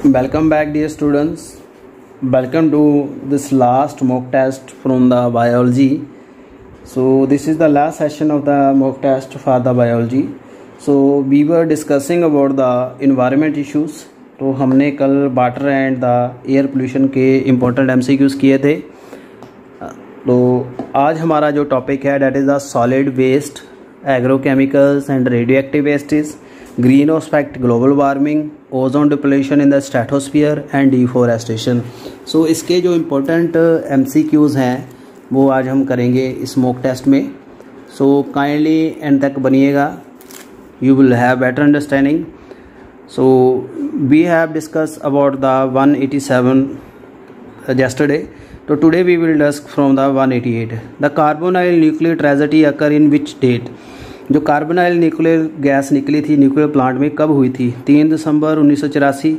Welcome back, dear students. Welcome to this last mock test from the biology. So this is the last session of the mock test for the biology. So we were discussing about the environment issues. तो हमने कल water and the air pollution के important MCQs किए थे. तो आज हमारा जो टॉपिक है that is the solid waste, agrochemicals and radioactive wastage, green house effect, global warming, ozone depletion in the stratosphere and deforestation. So इसके जो इम्पोर्टेंट MCQs हैं वो आज हम करेंगे इस मॉक टेस्ट में. सो काइंडली एंड तक बनिएगा, you will have better understanding. So we have discuss about the 187 yesterday. So today we will discuss from the 188. The carbonyl nuclear tragedy occur in which date? जो carbonyl nuclear gas निकली थी nuclear plant में कब हुई थी? 3 दिसंबर 1984,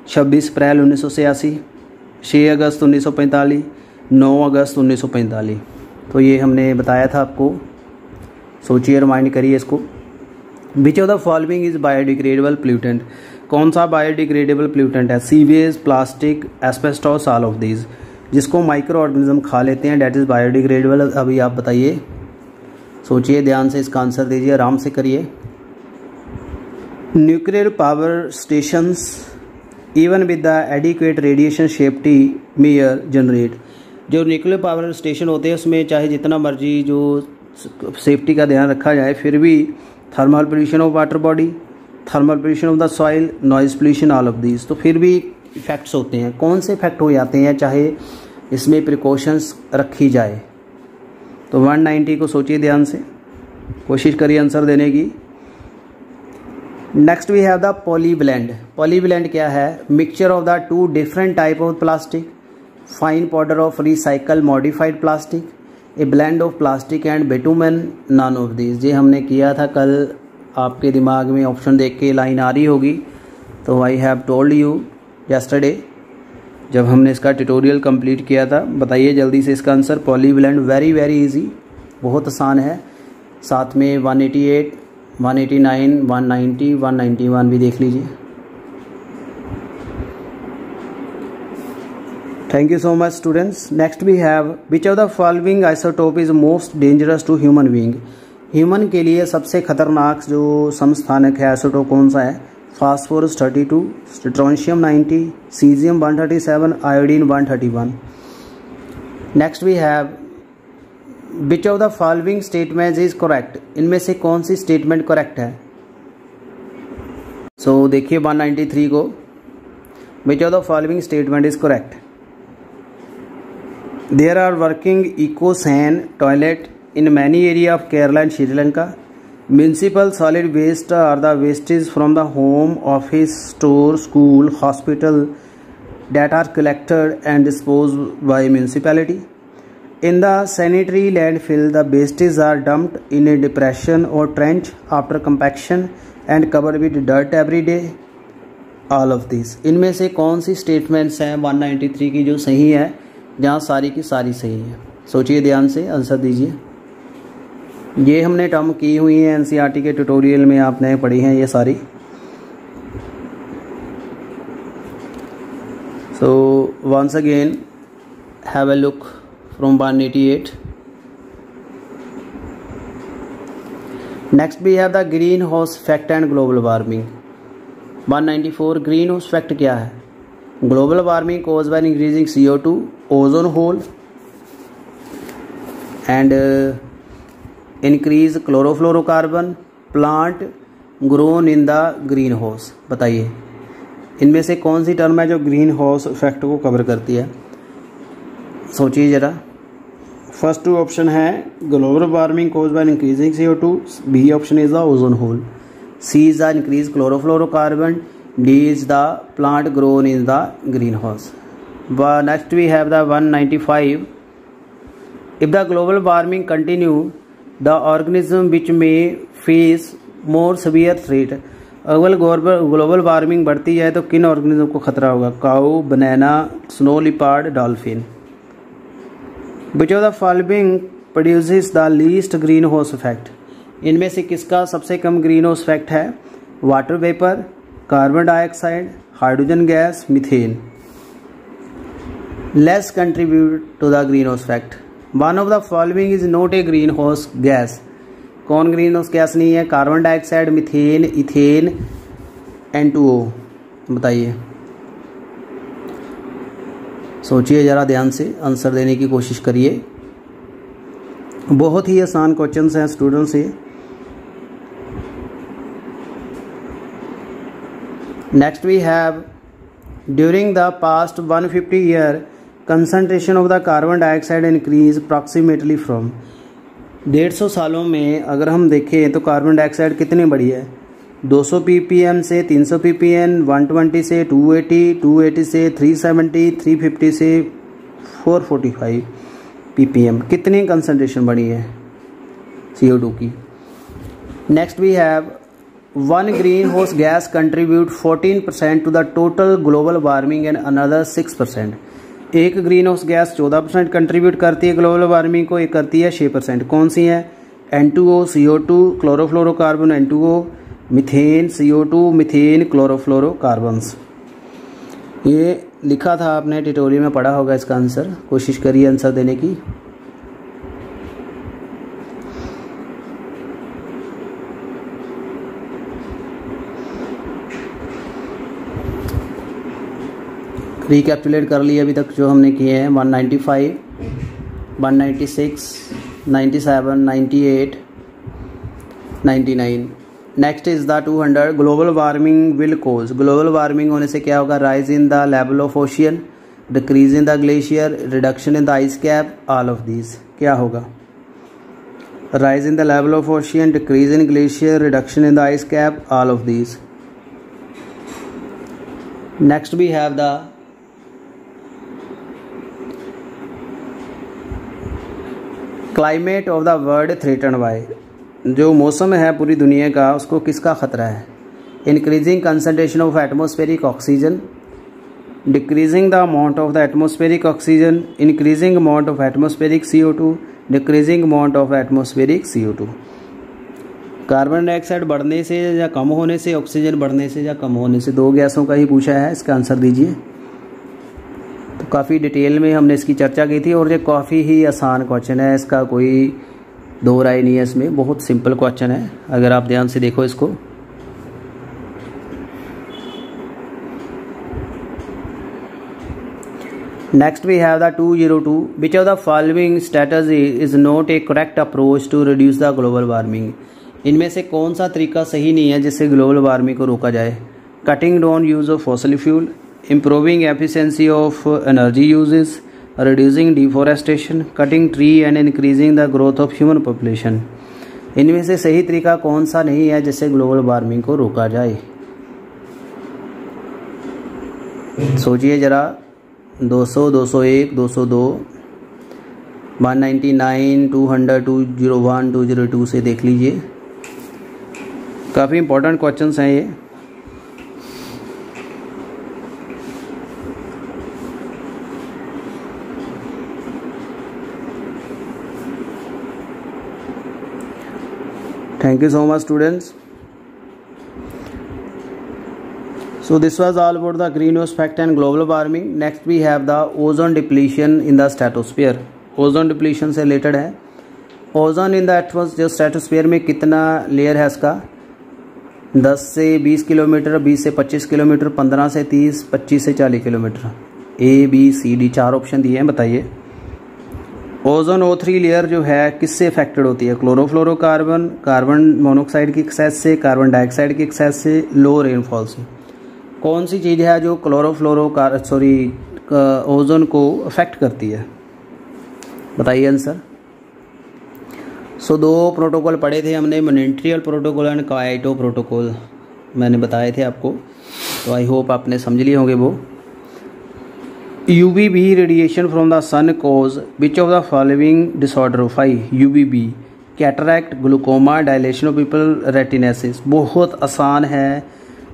26 अप्रैल 1986, 6 अगस्त 1945, 9 अगस्त 1945. तो ये हमने बताया था आपको. सोचिए, रिमाइंड करिए इसको. विच of the following is biodegradable प्लूटेंट? कौन सा बायोडिग्रेडेबल प्लूटेंट है? Sewage, plastic, asbestos, all of these. जिसको माइक्रो ऑर्गेनिज्म खा लेते हैं डेट इज़ बायोडिग्रेडेबल. अभी आप बताइए, सोचिए, ध्यान से इसका आंसर दीजिए, आराम से करिए. Nuclear power stations even with the adequate radiation safety mayor generate. जो न्यूक्लियर पावर स्टेशन होते हैं उसमें चाहे जितना मर्जी जो सेफ्टी का ध्यान रखा जाए फिर भी thermal pollution of water body, thermal pollution of the soil, noise pollution, all of these. तो फिर भी इफेक्ट्स होते हैं. कौन से इफेक्ट हो जाते हैं चाहे इसमें प्रिकॉशंस रखी जाए? तो 190 को सोचिए ध्यान से, कोशिश करिए आंसर देने की. Next we have the polyblend. Polyblend क्या है? Mixture of the two different type of plastic, fine powder of recycle modified plastic, a blend of plastic and bitumen, none of this. ये हमने किया था कल. आपके दिमाग में ऑप्शन देख के लाइन आ रही होगी. तो I have told you yesterday जब हमने इसका ट्यूटोरियल कंप्लीट किया था. बताइए जल्दी से इसका answer. Polyblend very very easy, बहुत आसान है. साथ में 188, 189, 190, 191 भी देख लीजिए. Thank you so much students. Next we have which of the following isotope is most dangerous to human being? Human के लिए सबसे खतरनाक जो समस्थानक है आइसोटोप कौन सा है? Phosphorus 32, strontium 90, caesium 137, iodine 131. Next we have which of the following statement is correct? इनमें से कौन सी स्टेटमेंट करेक्ट है? सो देखिए 193 को. Which of the following statement is correct? There are working ecosan toilet in many area of Kerala and Sri Lanka. Municipal solid waste are the wastes from the home, office, store, school, hospital that are collected and disposed by municipality. In the sanitary landfill, the wastes are dumped in a depression or trench after compaction and covered with dirt every day. All of these. इनमें से कौन सी statements हैं 193 की जो सही है, जहाँ सारी की सारी सही है? सोचिए ध्यान से, आंसर दीजिए. ये हमने टर्म की हुई है NCERT के ट्यूटोरियल में, आपने पढ़ी हैं ये सारी. So once again have a look from 188. Next we have the green house effect and global warming. 194 green house effect क्या है? Global warming cause by increasing CO2, ozone hole and increase chlorofluorocarbon, plant grown in the green house. बताइए इनमें से कौन सी term है जो green house effect को कवर करती है? सोचिए ज़रा. फर्स्ट टू ऑप्शन है global warming cause by increasing CO2, B option is the ozone hole, C is the increase chlorofluorocarbon, D is the plant grown in the green house. Next we have the 195. If the global warming continue the organism which may face more severe threat. अगर global warming बढ़ती है तो किन organism को खतरा होगा? Cow, banana, snow leopard, dolphin. Which of the following produces the least green house effect? इनमें से किसका सबसे कम ग्रीन हाउस इफेक्ट है? Water vapour, carbon dioxide, hydrogen gas, methane. Less contribute to the green house effect. One of the following is not a green house gas. कौन green house gas नहीं है? Carbon dioxide, methane, ethane, N2O। बताइए, सोचिए ज़रा ध्यान से, answer देने की कोशिश करिए। बहुत ही आसान क्वेश्चंस हैं स्टूडेंट्स से। Next we have during the past 150 year concentration of the carbon dioxide increase approximately from. 150 सालों में अगर हम देखें तो कार्बन डाइऑक्साइड कितनी बढ़ी है? 200 ppm से 300 ppm, 120 से 280, 280 से 370, 350 से 445 ppm। कितनी कंसंट्रेशन बढ़ी है CO2 की? Next we have one green house gas contribute 14% to the total global warming and another 6%। एक ग्रीन हाउस गैस 14% कंट्रीब्यूट करती है ग्लोबल वार्मिंग को, एक करती है 6%। कौन सी है? N2O, CO2, chlorofluorocarbon N2O, methane CO2, methane chlorofluorocarbons. ये लिखा था आपने, ट्यूटोरियल में पढ़ा होगा इसका आंसर। कोशिश करिए आंसर देने की। रिकैप्चुलेट कर लिए अभी तक जो हमने किए हैं। 195, 196, 97, 98, 99। Next is the 200। Global warming will cause. Global warming होने से क्या होगा? Rise in the level of ocean, decrease in the glacier, reduction in the ice cap, all of these. क्या होगा? Rise in the level of ocean, decrease in glacier, reduction in the ice cap, all of these. Next we have the climate of the world threaten by. जो मौसम है पूरी दुनिया का, उसको किसका खतरा है? Increasing concentration of atmospheric oxygen, decreasing the amount of the atmospheric oxygen, increasing amount of atmospheric CO2, decreasing amount of atmospheric CO2। Carbon dioxide बढ़ने से या कम होने से, ऑक्सीजन बढ़ने से या कम होने से, दो गैसों का ही पूछा है। इसका आंसर दीजिए। तो काफ़ी डिटेल में हमने इसकी चर्चा की थी और ये काफ़ी ही आसान क्वेश्चन है, इसका कोई दो राय नहीं है इसमें। बहुत सिंपल क्वेश्चन है अगर आप ध्यान से देखो इसको। Next we have the 202। Which of the following strategy is not a correct approach to reduce the global warming. इनमें से कौन सा तरीका सही नहीं है जिससे ग्लोबल वार्मिंग को रोका जाए? Cutting down use of fossil fuel, improving efficiency of energy uses, reducing deforestation, cutting tree and increasing the growth of human population। इनमें से सही तरीका कौन सा नहीं है जिससे ग्लोबल वार्मिंग को रोका जाए? सोचिए जरा। 200, 201, 202, 199, 200, 201, 202 से देख लीजिए। काफ़ी इंपॉर्टेंट क्वेश्चंस हैं ये। Thank you so much students. So this was all about the greenhouse effect and global warming. Next we have the ozone depletion in the stratosphere. Ozone depletion से related है। ओजोन इन द एटमॉस्फेयर, जो stratosphere में कितना layer है इसका? 10 से 20 kilometre, 20 से 25 kilometre, 15 से 30, 25 से 40 किलोमीटर। ABCD 4 ऑप्शन दिए हैं, बताइए। ओजोन O3 लेयर जो है किससे अफेक्टेड होती है? क्लोरोफ्लोरोकार्बन, कार्बन मोनोऑक्साइड की एक्सेस से, कार्बन डाइऑक्साइड की एक्सेस से, लो रेनफॉल से। कौन सी चीज़ है जो ओजोन को अफेक्ट करती है? बताइए आंसर। सो 2 प्रोटोकॉल पढ़े थे हमने, Montreal protocol and Kyoto protocol मैंने बताए थे आपको, तो आई होप आपने समझ लिए होंगे वो। UVB radiation from the sun cause which of the following disorder of eye? UVB cataract, glaucoma, dilation of pupil, retinitis. बहुत आसान है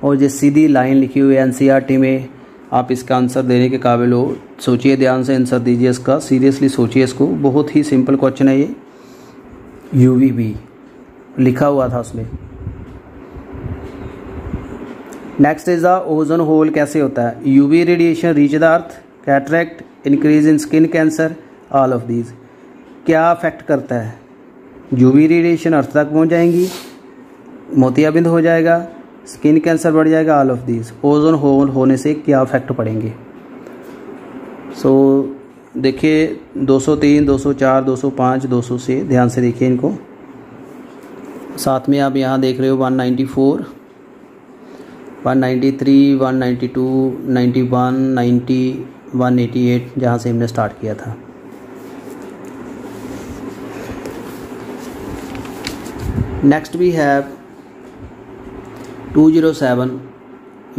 और जो सीधी लाइन लिखी हुई है NCERT में, आप इसका आंसर देने के काबिल हो। सोचिए ध्यान से, आंसर दीजिए इसका, सीरियसली सोचिए इसको। बहुत ही सिंपल क्वेश्चन है ये। UVB लिखा हुआ था उसमें। Next is the ozone whole कैसे होता है? UV radiation reach the earth, cataract, increase in skin cancer, all of these. क्या अफेक्ट करता है? यूवी रेडिएशन अर्थ तक पहुंच जाएंगी, मोतियाबिंद हो जाएगा, स्किन कैंसर बढ़ जाएगा, all of these. Ozone hole होने से क्या अफेक्ट पड़ेंगे? सो देखिए 203, 204, 205, 200 से ध्यान से देखिए इनको। साथ में आप यहाँ देख रहे हो 194, 193, 192, 91, 90, 188 जहाँ से हमने स्टार्ट किया था। Next we have 207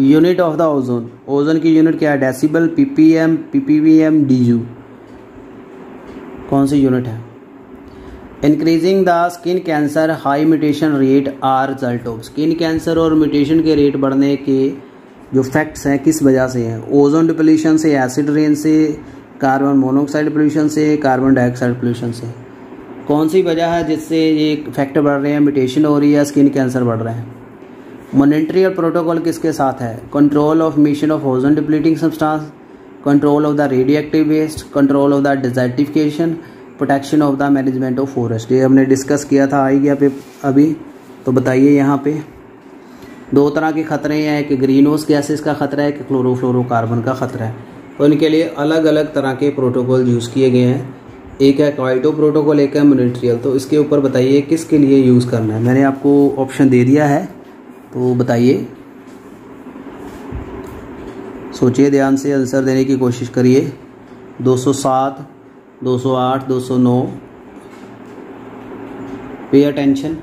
unit of the ozone. Ozone की यूनिट क्या है? Decibel, ppm, ppm, du। कौन सी यूनिट है? Increasing the skin cancer high mutation rate are result of. Skin cancer और म्यूटेशन के रेट बढ़ने के जो फैक्ट्स हैं किस वजह से हैं? ओजोन डिप्लीशन से, एसिड रेन से, कार्बन मोनोऑक्साइड पोल्यूशन से, कार्बन डाइऑक्साइड पोल्यूशन से। कौन सी वजह है जिससे ये फैक्टर बढ़ रहे हैं? म्यूटेशन हो रही है, स्किन कैंसर बढ़ रहे हैं। मॉनिटरी प्रोटोकॉल किसके साथ है? Control of emission of ozone depleting substance, control of the radio active waste, control of the desertification, protection of the management of forest. ये हमने डिस्कस किया था, आई गया पे अभी। तो बताइए यहाँ पे दो तरह के खतरे हैं, एक ग्रीन हाउस गैसेस का खतरा है, एक क्लोरोफ्लोरोकार्बन का खतरा है। तो इनके लिए अलग अलग तरह के प्रोटोकॉल यूज़ किए गए हैं। एक है क्वाइटो प्रोटोकॉल, एक है मॉनिट्रियल। तो इसके ऊपर बताइए किसके लिए यूज़ करना है। मैंने आपको ऑप्शन दे दिया है, तो बताइए, सोचिए ध्यान से, आंसर देने की कोशिश करिए। 207, 208, 209, pay attention.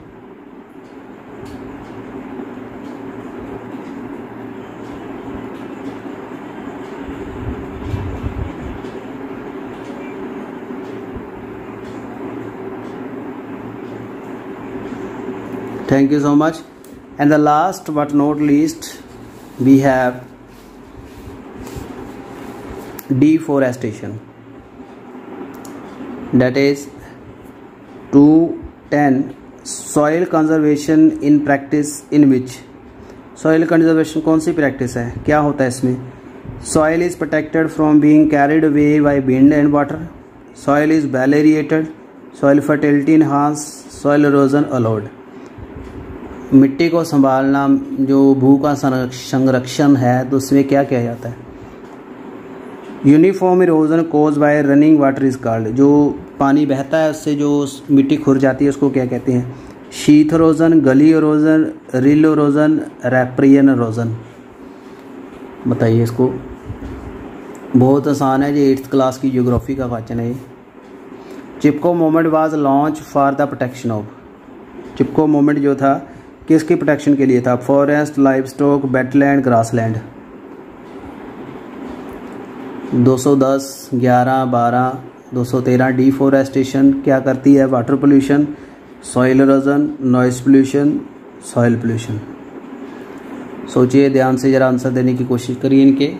Thank you so much. And the last but not least we have deforestation, that is 210 soil conservation in practice, in which soil conservation कौन सी प्रैक्टिस है? क्या होता है इसमें? soil is protected from being carried away by wind and water, soil is well aerated, soil fertility enhanced, soil erosion allowed। मिट्टी को संभालना, जो भू का संरक्षण है, तो उसमें क्या किया जाता है? Uniform erosion cause by running water is called. जो पानी बहता है उससे जो मिट्टी खुर जाती है उसको क्या कहते हैं? शीथ इरोजन, गली इरोजन, रिल इरोजन, रैप्रियन इरोजन। बताइए इसको। बहुत आसान है, ये 8th क्लास की ज्योग्राफी का क्वेश्चन है। Chipko movement was launch for the protection of. Chipko movement जो था किसकी प्रोटेक्शन के लिए था? Forest, live stock, wetland, grassland. 210, 11, 12, 213 deforestation क्या करती है? Water pollution, soil erosion, noise pollution, soil pollution. सोचिए ध्यान से, ज़रा आंसर देने की कोशिश करिए इनके।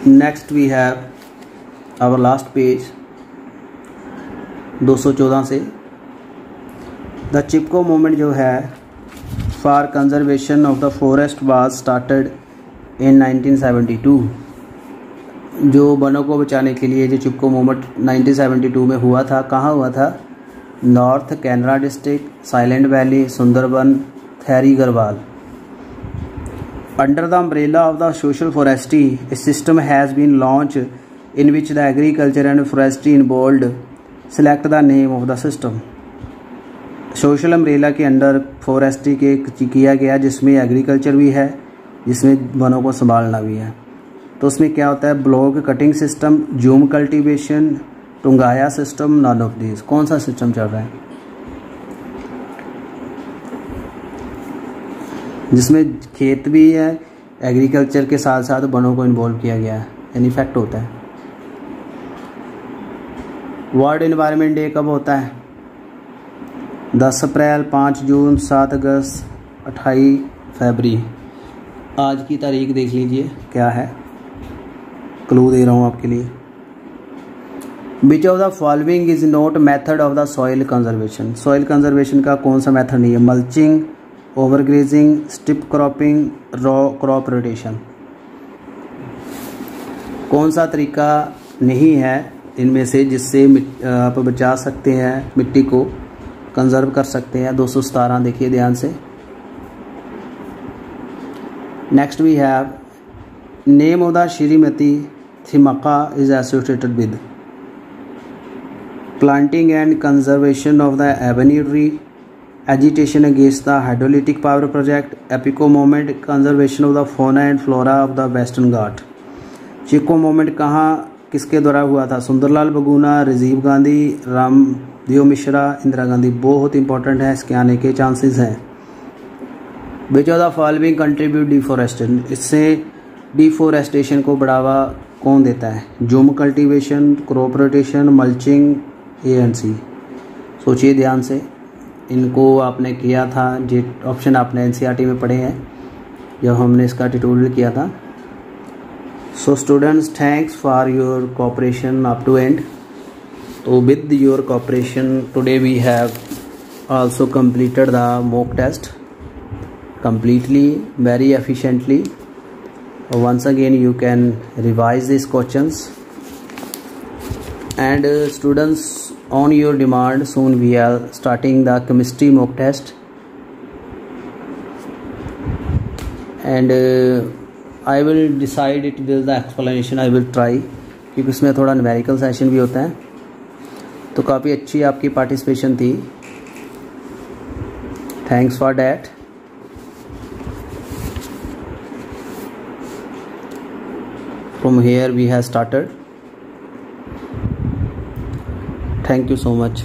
Next we have our last page 214 से। द चिपको मूवमेंट जो है for conservation of the forest was started in 1972। जो वनों को बचाने के लिए जो चिपको मूवमेंट 1972 में हुआ था, कहाँ हुआ था? North Kanara district, Silent Valley, Sundarban, Tehri Garhwal. Under the umbrella of the social forestry, a system has been launched in which the agriculture and forestry involved select the name of the system। Social umbrella के under forestry के किया गया, जिसमें agriculture भी है, जिसमें वनों को संभालना भी है। तो उसमें क्या होता है? Block cutting system, jhum cultivation, taungya system, none of these. कौन सा सिस्टम चल रहा है जिसमें खेत भी है, एग्रीकल्चर के साथ साथ वनों को इन्वॉल्व किया गया है, यानी इफेक्ट होता है। वर्ल्ड एनवायरनमेंट डे कब होता है? 10 अप्रैल, 5 जून, 7 अगस्त, 28 फरवरी। आज की तारीख देख लीजिए क्या है, क्लू दे रहा हूँ आपके लिए। विच of the following is not method of the soil conservation. Soil conservation का कौन सा मेथड नहीं है? Mulching, overgrazing, strip cropping, raw crop rotation. कौन सा तरीका नहीं है इनमें से जिससे आप बचा सकते हैं, मिट्टी को कंजर्व कर सकते हैं? 217 देखिए ध्यान से। Next we have name of the Shrimati Thimmakka is associated with planting and conservation of the ebony tree, agitation against the hydroelectric power project, epico movement, conservation of the fauna and flora of the western Ghat। Chipko movement कहाँ किसके द्वारा हुआ था? सुंदरलाल बगुना, राजीव गांधी, रामदेव मिश्रा, इंदिरा गांधी। बहुत important है, इसके आने के चांसेस हैं। Which of the following contribute deforestation. इससे डिफॉरेस्टेशन को बढ़ावा कौन देता है? Jhum cultivation, crop rotation, mulching, A and C. सोचिए ध्यान से, इनको आपने किया था, जे ऑप्शन आपने एनसीईआरटी में पढ़े हैं जब हमने इसका ट्यूटोरियल किया था। So students, thanks for your cooperation up to end. तो with your cooperation today we have also completed the mock test completely, very efficiently. Once again you can revise these questions, and students, on your demand, soon we are starting the chemistry mock test, and I will decide it with the explanation. I will try, क्योंकि इसमें थोड़ा numerical session भी होता है। तो काफ़ी अच्छी आपकी पार्टिसिपेशन थी, thanks for that. From here we have started. Thank you so much.